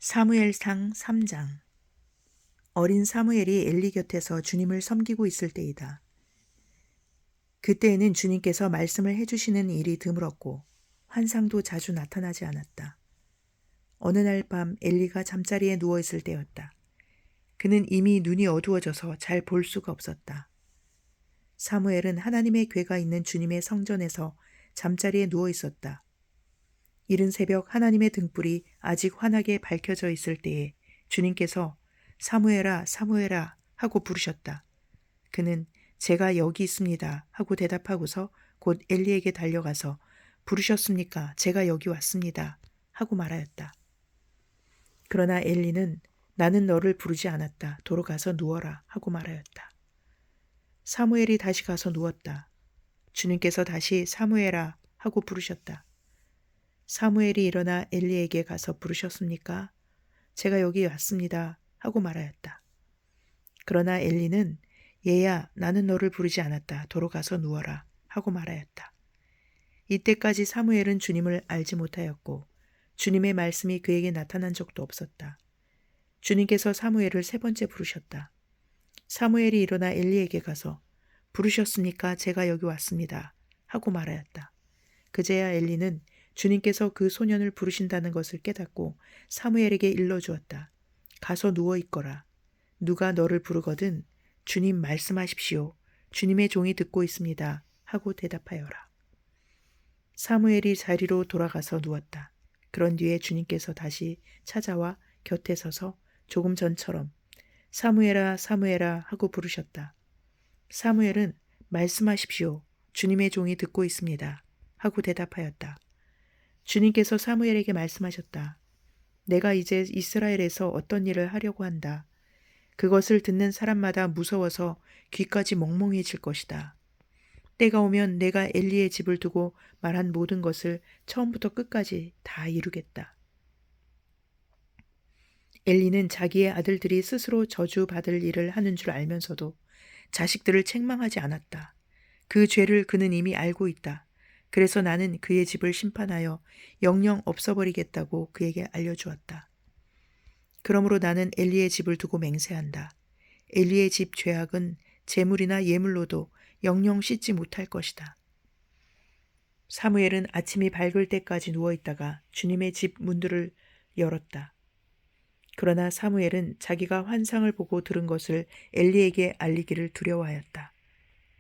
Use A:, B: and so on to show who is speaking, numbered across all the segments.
A: 사무엘상 3장. 어린 사무엘이 엘리 곁에서 주님을 섬기고 있을 때이다. 그때에는 주님께서 말씀을 해주시는 일이 드물었고 환상도 자주 나타나지 않았다. 어느 날 밤 엘리가 잠자리에 누워 있을 때였다. 그는 이미 눈이 어두워져서 잘 볼 수가 없었다. 사무엘은 하나님의 궤가 있는 주님의 성전에서 잠자리에 누워 있었다. 이른 새벽 하나님의 등불이 아직 환하게 밝혀져 있을 때에 주님께서 사무엘아, 사무엘아 하고 부르셨다. 그는 제가 여기 있습니다 하고 대답하고서 곧 엘리에게 달려가서 부르셨습니까? 제가 여기 왔습니다 하고 말하였다. 그러나 엘리는 나는 너를 부르지 않았다. 도로 가서 누워라 하고 말하였다. 사무엘이 다시 가서 누웠다. 주님께서 다시 사무엘아 하고 부르셨다. 사무엘이 일어나 엘리에게 가서 부르셨습니까? 제가 여기 왔습니다 하고 말하였다. 그러나 엘리는 얘야 나는 너를 부르지 않았다. 도로 가서 누워라 하고 말하였다. 이때까지 사무엘은 주님을 알지 못하였고 주님의 말씀이 그에게 나타난 적도 없었다. 주님께서 사무엘을 세 번째 부르셨다. 사무엘이 일어나 엘리에게 가서 부르셨습니까? 제가 여기 왔습니다 하고 말하였다. 그제야 엘리는 주님께서 그 소년을 부르신다는 것을 깨닫고 사무엘에게 일러주었다. 가서 누워 있거라. 누가 너를 부르거든 주님 말씀하십시오. 주님의 종이 듣고 있습니다 하고 대답하여라. 사무엘이 자리로 돌아가서 누웠다. 그런 뒤에 주님께서 다시 찾아와 곁에 서서 조금 전처럼 사무엘아, 사무엘아 하고 부르셨다. 사무엘은 말씀하십시오. 주님의 종이 듣고 있습니다 하고 대답하였다. 주님께서 사무엘에게 말씀하셨다. 내가 이제 이스라엘에서 어떤 일을 하려고 한다. 그것을 듣는 사람마다 무서워서 귀까지 멍멍해질 것이다. 때가 오면 내가 엘리의 집을 두고 말한 모든 것을 처음부터 끝까지 다 이루겠다. 엘리는 자기의 아들들이 스스로 저주받을 일을 하는 줄 알면서도 자식들을 책망하지 않았다. 그 죄를 그는 이미 알고 있다. 그래서 나는 그의 집을 심판하여 영영 없어버리겠다고 그에게 알려주었다. 그러므로 나는 엘리의 집을 두고 맹세한다. 엘리의 집 죄악은 재물이나 예물로도 영영 씻지 못할 것이다. 사무엘은 아침이 밝을 때까지 누워있다가 주님의 집 문들을 열었다. 그러나 사무엘은 자기가 환상을 보고 들은 것을 엘리에게 알리기를 두려워하였다.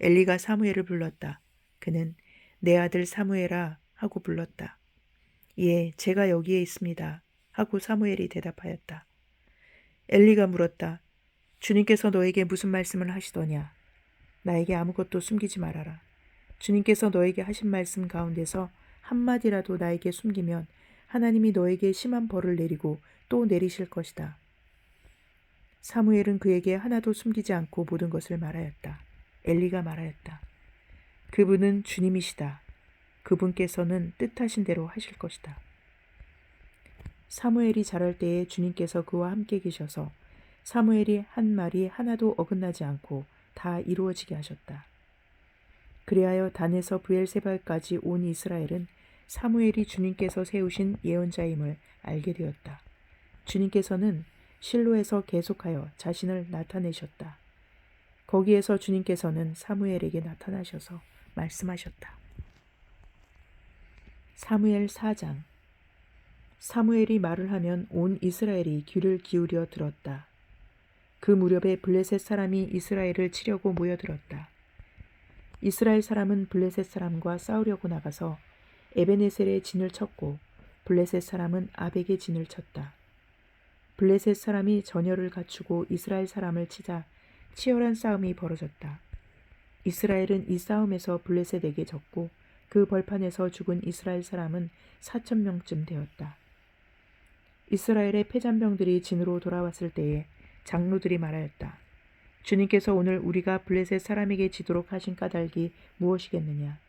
A: 엘리가 사무엘을 불렀다. 그는 내 아들 사무엘아 하고 불렀다. 예, 제가 여기에 있습니다 하고 사무엘이 대답하였다. 엘리가 물었다. 주님께서 너에게 무슨 말씀을 하시더냐? 나에게 아무것도 숨기지 말아라. 주님께서 너에게 하신 말씀 가운데서 한마디라도 나에게 숨기면 하나님이 너에게 심한 벌을 내리고 또 내리실 것이다. 사무엘은 그에게 하나도 숨기지 않고 모든 것을 말하였다. 엘리가 말하였다. 그분은 주님이시다. 그분께서는 뜻하신 대로 하실 것이다. 사무엘이 자랄 때에 주님께서 그와 함께 계셔서 사무엘이 한 말이 하나도 어긋나지 않고 다 이루어지게 하셨다. 그리하여 단에서 브엘세바까지 온 이스라엘은 사무엘이 주님께서 세우신 예언자임을 알게 되었다. 주님께서는 실로에서 계속하여 자신을 나타내셨다. 거기에서 주님께서는 사무엘에게 나타나셔서 말씀하셨다. 사무엘 4장. 사무엘이 말을 하면 온 이스라엘이 귀를 기울여 들었다. 그 무렵에 블레셋 사람이 이스라엘을 치려고 모여들었다. 이스라엘 사람은 블레셋 사람과 싸우려고 나가서 에베네셀의 진을 쳤고 블레셋 사람은 아벡의 진을 쳤다. 블레셋 사람이 전열을 갖추고 이스라엘 사람을 치자 치열한 싸움이 벌어졌다. 이스라엘은 이 싸움에서 블레셋에게 졌고 그 벌판에서 죽은 이스라엘 사람은 4,000명쯤 되었다. 이스라엘의 패잔병들이 진으로 돌아왔을 때에 장로들이 말하였다. 주님께서 오늘 우리가 블레셋 사람에게 지도록 하신 까닭이 무엇이겠느냐?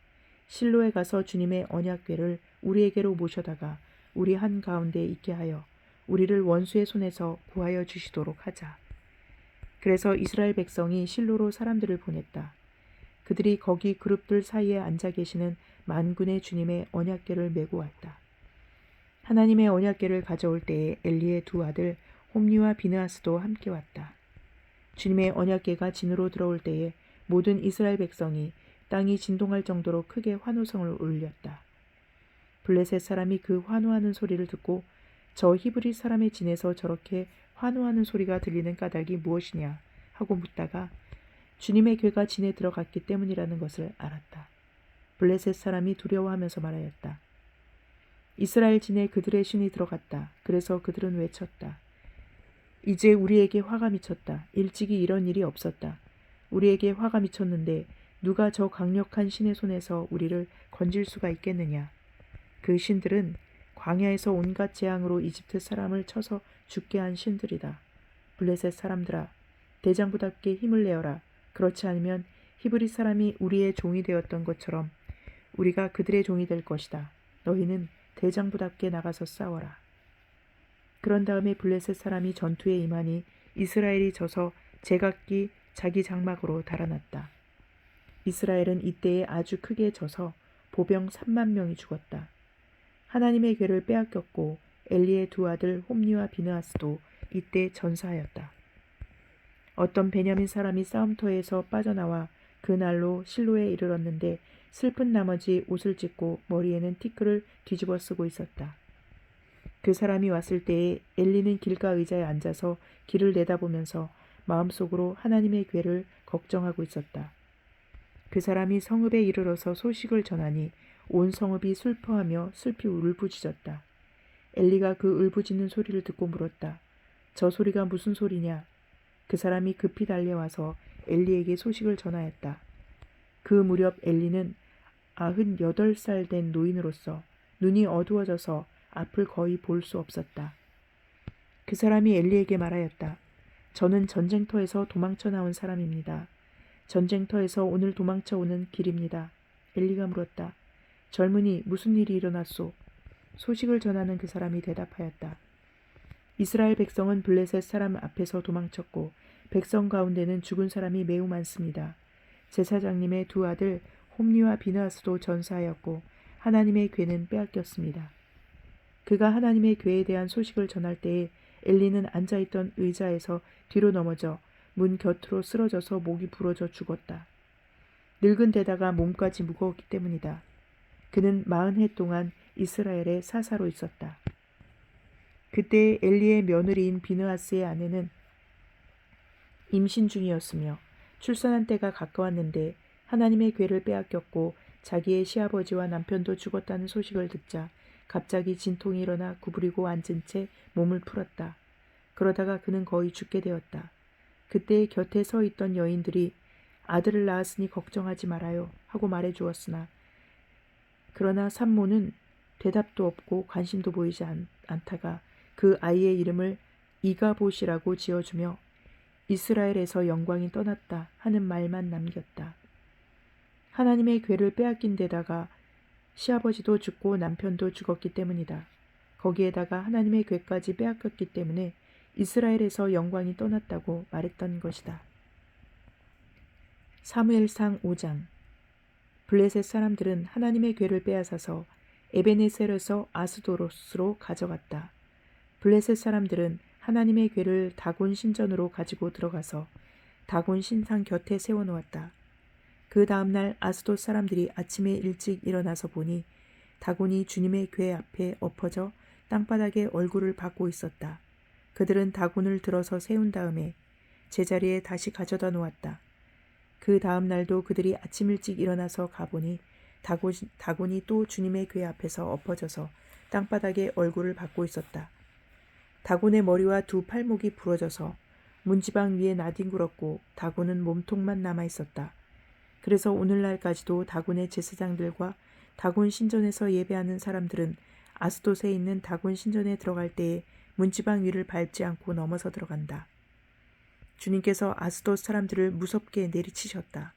A: 실로에 가서 주님의 언약궤를 우리에게로 모셔다가 우리 한가운데 있게 하여 우리를 원수의 손에서 구하여 주시도록 하자. 그래서 이스라엘 백성이 실로로 사람들을 보냈다. 그들이 거기 그룹들 사이에 앉아 계시는 만군의 주님의 언약궤를 메고 왔다. 하나님의 언약궤를 가져올 때에 엘리의 두 아들 홈리와 비느하스도 함께 왔다. 주님의 언약궤가 진으로 들어올 때에 모든 이스라엘 백성이 땅이 진동할 정도로 크게 환호성을 울렸다. 블레셋 사람이 그 환호하는 소리를 듣고 저 히브리 사람의 진에서 저렇게 환호하는 소리가 들리는 까닭이 무엇이냐 하고 묻다가 주님의 궤가 진에 들어갔기 때문이라는 것을 알았다. 블레셋 사람이 두려워하면서 말하였다. 이스라엘 진에 그들의 신이 들어갔다. 그래서 그들은 외쳤다. 이제 우리에게 화가 미쳤다. 일찍이 이런 일이 없었다. 우리에게 화가 미쳤는데 누가 저 강력한 신의 손에서 우리를 건질 수가 있겠느냐. 그 신들은 광야에서 온갖 재앙으로 이집트 사람을 쳐서 죽게 한 신들이다. 블레셋 사람들아, 대장부답게 힘을 내어라. 그렇지 않으면 히브리 사람이 우리의 종이 되었던 것처럼 우리가 그들의 종이 될 것이다. 너희는 대장부답게 나가서 싸워라. 그런 다음에 블레셋 사람이 전투에 임하니 이스라엘이 져서 제각기 자기 장막으로 달아났다. 이스라엘은 이때에 아주 크게 져서 보병 3만 명이 죽었다. 하나님의 궤를 빼앗겼고 엘리의 두 아들 홈리와 비느하스도 이때 전사하였다. 어떤 베냐민 사람이 싸움터에서 빠져나와 그날로 실로에 이르렀는데 슬픈 나머지 옷을 찢고 머리에는 티끌을 뒤집어 쓰고 있었다. 그 사람이 왔을 때에 엘리는 길가 의자에 앉아서 길을 내다보면서 마음속으로 하나님의 궤를 걱정하고 있었다. 그 사람이 성읍에 이르러서 소식을 전하니 온 성읍이 슬퍼하며 슬피 울부짖었다. 엘리가 그 울부짖는 소리를 듣고 물었다. 저 소리가 무슨 소리냐? 그 사람이 급히 달려와서 엘리에게 소식을 전하였다. 그 무렵 엘리는 98살 된 노인으로서 눈이 어두워져서 앞을 거의 볼 수 없었다. 그 사람이 엘리에게 말하였다. 저는 전쟁터에서 도망쳐 나온 사람입니다. 전쟁터에서 오늘 도망쳐 오는 길입니다. 엘리가 물었다. 젊은이, 무슨 일이 일어났소? 소식을 전하는 그 사람이 대답하였다. 이스라엘 백성은 블레셋 사람 앞에서 도망쳤고 백성 가운데는 죽은 사람이 매우 많습니다. 제사장님의 두 아들 홈리와 비느하스도 전사하였고 하나님의 궤는 빼앗겼습니다. 그가 하나님의 궤에 대한 소식을 전할 때에 엘리는 앉아있던 의자에서 뒤로 넘어져 문 곁으로 쓰러져서 목이 부러져 죽었다. 늙은 데다가 몸까지 무거웠기 때문이다. 그는 40해 동안 이스라엘의 사사로 있었다. 그때 엘리의 며느리인 비느하스의 아내는 임신 중이었으며 출산한 때가 가까웠는데 하나님의 궤를 빼앗겼고 자기의 시아버지와 남편도 죽었다는 소식을 듣자 갑자기 진통이 일어나 구부리고 앉은 채 몸을 풀었다. 그러다가 그는 거의 죽게 되었다. 그때 곁에 서 있던 여인들이 아들을 낳았으니 걱정하지 말아요 하고 말해 주었으나 그러나 산모는 대답도 없고 관심도 보이지 않다가 그 아이의 이름을 이가봇이라고 지어주며 이스라엘에서 영광이 떠났다 하는 말만 남겼다. 하나님의 궤를 빼앗긴 데다가 시아버지도 죽고 남편도 죽었기 때문이다. 거기에다가 하나님의 궤까지 빼앗겼기 때문에 이스라엘에서 영광이 떠났다고 말했던 것이다. 사무엘상 5장. 블레셋 사람들은 하나님의 궤를 빼앗아서 에베네셀에서 아스도로스로 가져갔다. 블레셋 사람들은 하나님의 궤를 다곤 신전으로 가지고 들어가서 다곤 신상 곁에 세워놓았다. 그 다음날 아스돗 사람들이 아침에 일찍 일어나서 보니 다곤이 주님의 궤 앞에 엎어져 땅바닥에 얼굴을 받고 있었다. 그들은 다곤을 들어서 세운 다음에 제자리에 다시 가져다 놓았다. 그 다음 날도 그들이 아침 일찍 일어나서 가보니 다곤이 또 주님의 궤 앞에서 엎어져서 땅바닥에 얼굴을 받고 있었다. 다곤의 머리와 두 팔목이 부러져서 문지방 위에 나뒹굴었고 다곤은 몸통만 남아있었다. 그래서 오늘날까지도 다곤의 제사장들과 다곤 신전에서 예배하는 사람들은 아스돗에 있는 다곤 신전에 들어갈 때에 문지방 위를 밟지 않고 넘어서 들어간다. 주님께서 아스돗 사람들을 무섭게 내리치셨다.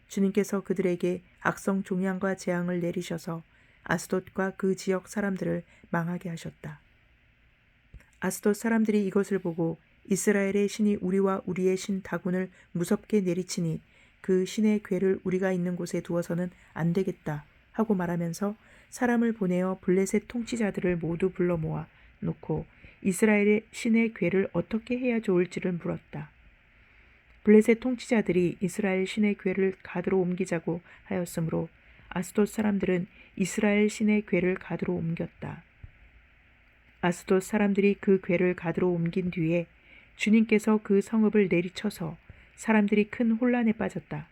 A: 주님께서 그들에게 악성 종양과 재앙을 내리셔서 아스돗과 그 지역 사람들을 망하게 하셨다. 아스돗 사람들이 이것을 보고 이스라엘의 신이 우리와 우리의 신 다곤을 무섭게 내리치니 그 신의 궤를 우리가 있는 곳에 두어서는 안 되겠다 하고 말하면서 사람을 보내어 블레셋 통치자들을 모두 불러 모아 놓고 이스라엘의 신의 궤를 어떻게 해야 좋을지를 물었다. 블레셋 통치자들이 이스라엘 신의 궤를 가드로 옮기자고 하였으므로 아스돗 사람들은 이스라엘 신의 궤를 가드로 옮겼다. 아스돗 사람들이 그 궤를 가드로 옮긴 뒤에 주님께서 그 성읍을 내리쳐서 사람들이 큰 혼란에 빠졌다.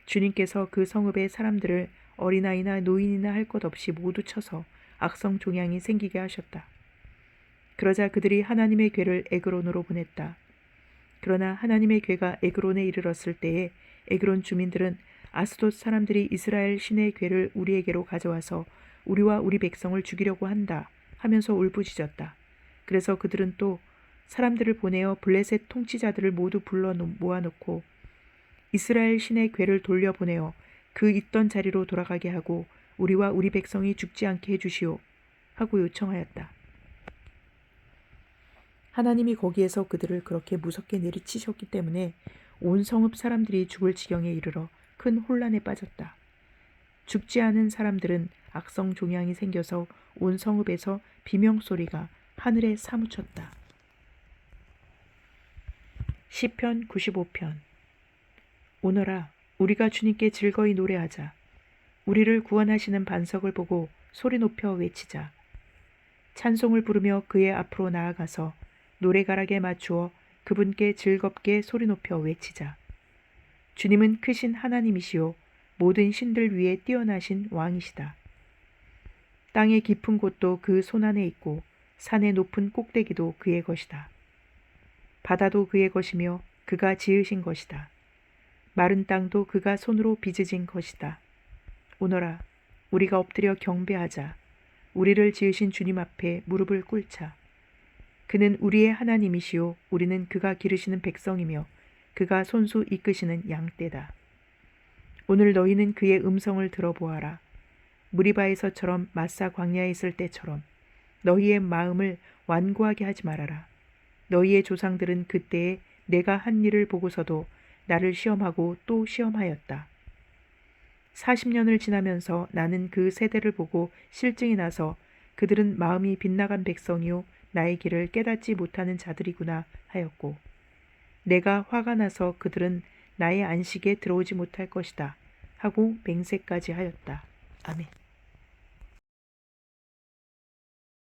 A: 주님께서 그 성읍의 사람들을 어린아이나 노인이나 할 것 없이 모두 쳐서 악성 종양이 생기게 하셨다. 그러자 그들이 하나님의 궤를 에그론으로 보냈다. 그러나 하나님의 궤가 에그론에 이르렀을 때에 에그론 주민들은 아스돗 사람들이 이스라엘 신의 궤를 우리에게로 가져와서 우리와 우리 백성을 죽이려고 한다 하면서 울부짖었다. 그래서 그들은 또 사람들을 보내어 블레셋 통치자들을 모두 불러 모아놓고 이스라엘 신의 궤를 돌려보내어 그 있던 자리로 돌아가게 하고 우리와 우리 백성이 죽지 않게 해주시오 하고 요청하였다. 하나님이 거기에서 그들을 그렇게 무섭게 내리치셨기 때문에 온 성읍 사람들이 죽을 지경에 이르러 큰 혼란에 빠졌다. 죽지 않은 사람들은 악성 종양이 생겨서 온 성읍에서 비명소리가 하늘에 사무쳤다. 시편 95편. 오너라, 우리가 주님께 즐거이 노래하자. 우리를 구원하시는 반석을 보고 소리 높여 외치자. 찬송을 부르며 그의 앞으로 나아가서 노래가락에 맞추어 그분께 즐겁게 소리 높여 외치자. 주님은 크신 하나님이시요 모든 신들 위에 뛰어나신 왕이시다. 땅의 깊은 곳도 그 손안에 있고 산의 높은 꼭대기도 그의 것이다. 바다도 그의 것이며 그가 지으신 것이다. 마른 땅도 그가 손으로 빚으신 것이다. 오너라, 우리가 엎드려 경배하자. 우리를 지으신 주님 앞에 무릎을 꿇자. 그는 우리의 하나님이시요 우리는 그가 기르시는 백성이며 그가 손수 이끄시는 양떼다. 오늘 너희는 그의 음성을 들어보아라. 무리바에서처럼 마사 광야에 있을 때처럼 너희의 마음을 완고하게 하지 말아라. 너희의 조상들은 그때에 내가 한 일을 보고서도 나를 시험하고 또 시험하였다. 40년을 지나면서 나는 그 세대를 보고 실증이 나서 그들은 마음이 빗나간 백성이요 나의 길을 깨닫지 못하는 자들이구나 하였고 내가 화가 나서 그들은 나의 안식에 들어오지 못할 것이다 하고 맹세까지 하였다. 아멘.